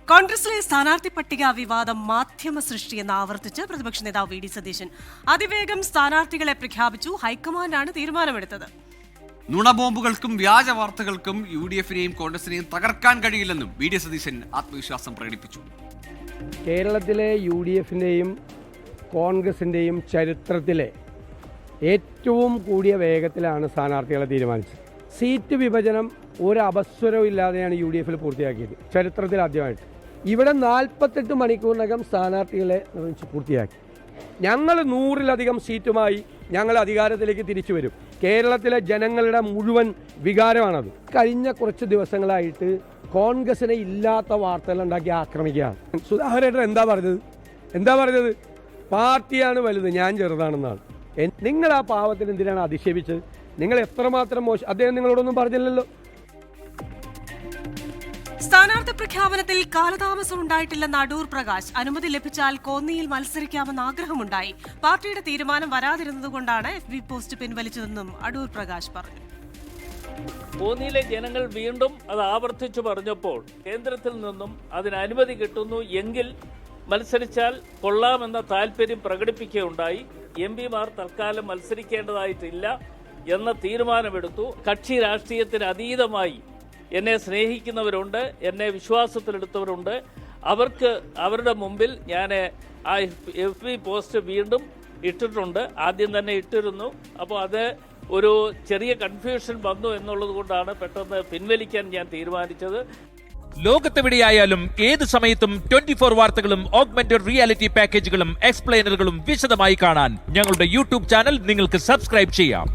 കോൺഗ്രസിലെ സ്ഥാനാർത്ഥി പട്ടിക വിവാദം മാധ്യമ സൃഷ്ടിയെന്ന് ആവർത്തിച്ച് പ്രതിപക്ഷ നേതാവ് വി ഡി സതീശൻ. അതിവേഗം സ്ഥാനാർത്ഥികളെ പ്രഖ്യാപിച്ചു. ഹൈക്കമാൻഡാണ് തീരുമാനമെടുത്തത്. നുണബോംബുകൾക്കും വ്യാജ വാർത്തകൾക്കും UDF-നെയും കോൺഗ്രസിനെയും തകർക്കാൻ കഴിയില്ലെന്നും വി ഡി സതീശൻ ആത്മവിശ്വാസം പ്രകടിപ്പിച്ചു. കേരളത്തിലെ UDF-ന്റെയും കോൺഗ്രസിൻ്റെയും ചരിത്രത്തിലെ ഏറ്റവും കൂടിയ വേഗത്തിലാണ് സ്ഥാനാർത്ഥികളെ തീരുമാനിച്ചത്. സീറ്റ് വിഭജനം ഒരു അപസ്വരവും ഇല്ലാതെയാണ് UDF-ൽ പൂർത്തിയാക്കിയത്, ചരിത്രത്തിൽ ആദ്യമായിട്ട്. ഇവിടെ 48 മണിക്കൂറിനകം സ്ഥാനാർത്ഥികളെ നിർമ്മിച്ച് പൂർത്തിയാക്കി. ഞങ്ങൾ 100-ലധികം സീറ്റുമായി ഞങ്ങൾ അധികാരത്തിലേക്ക് തിരിച്ചു വരും. കേരളത്തിലെ ജനങ്ങളുടെ മുഴുവൻ വികാരമാണത്. കഴിഞ്ഞ കുറച്ച് ദിവസങ്ങളായിട്ട് കോൺഗ്രസിനെ ഇല്ലാത്ത വാർത്തകൾ ഉണ്ടാക്കി ആക്രമിക്കുകയാണ്. സുധാകരൻ എന്താ പറഞ്ഞത്? പാർട്ടിയാണ് വലുത്, ഞാൻ ചെറുതാണെന്നാണ്. നിങ്ങൾ ആ പാവത്തിന് എന്തിനാണ് അധിക്ഷേപിച്ചത്? നിങ്ങൾ എത്രമാത്രം മോശം, അദ്ദേഹം നിങ്ങളോടൊന്നും പറഞ്ഞില്ലല്ലോ. സ്ഥാനാർത്ഥി പ്രഖ്യാപനത്തിൽ കാലതാമസം ഉണ്ടായിട്ടില്ലെന്ന് അടൂർ പ്രകാശ്. അനുമതി ലഭിച്ചാൽ കോന്നിയിൽ മത്സരിക്കാമെന്ന് ആഗ്രഹമുണ്ടായി. പാർട്ടിയുടെ തീരുമാനം വരാതിരുന്നതുകൊണ്ടാണ് FB പോസ്റ്റ് പിൻവലിച്ചതെന്നും അടൂർ പ്രകാശ് പറഞ്ഞു. കോന്നിയിലെ ജനങ്ങൾ വീണ്ടും അത് ആവർത്തിച്ചു പറഞ്ഞപ്പോൾ കേന്ദ്രത്തിൽ നിന്നും അതിന് അനുമതി കിട്ടുന്നു എങ്കിൽ മത്സരിച്ചാൽ കൊള്ളാമെന്ന താല്പര്യം പ്രകടിപ്പിക്കുകയുണ്ടായി. MP-മാർ തൽക്കാലം മത്സരിക്കേണ്ടതായിട്ടില്ല എന്ന തീരുമാനമെടുത്തു. കക്ഷി രാഷ്ട്രീയത്തിന് അതീതമായി എന്നെ സ്നേഹിക്കുന്നവരുണ്ട്, എന്നെ വിശ്വാസത്തിലെടുത്തവരുണ്ട്. അവർക്ക് അവരുടെ മുമ്പിൽ ഞാൻ ആ FB പോസ്റ്റ് വീണ്ടും ഇട്ടിട്ടുണ്ട്. ആദ്യം തന്നെ ഇട്ടിരുന്നു. അപ്പോൾ അത് ഒരു ചെറിയ കൺഫ്യൂഷൻ വന്നു എന്നുള്ളത് കൊണ്ടാണ് പെട്ടെന്ന് പിൻവലിക്കാൻ ഞാൻ തീരുമാനിച്ചത്. ലോകത്തെവിടെയായാലും ഏത് സമയത്തും 24 വാർത്തകളും ഓഗ്മെന്റഡ് റിയാലിറ്റി പാക്കേജുകളും എക്സ്പ്ലെയിനറുകളും വിശദമായി കാണാൻ ഞങ്ങളുടെ YouTube ചാനൽ നിങ്ങൾക്ക് സബ്സ്ക്രൈബ് ചെയ്യാം.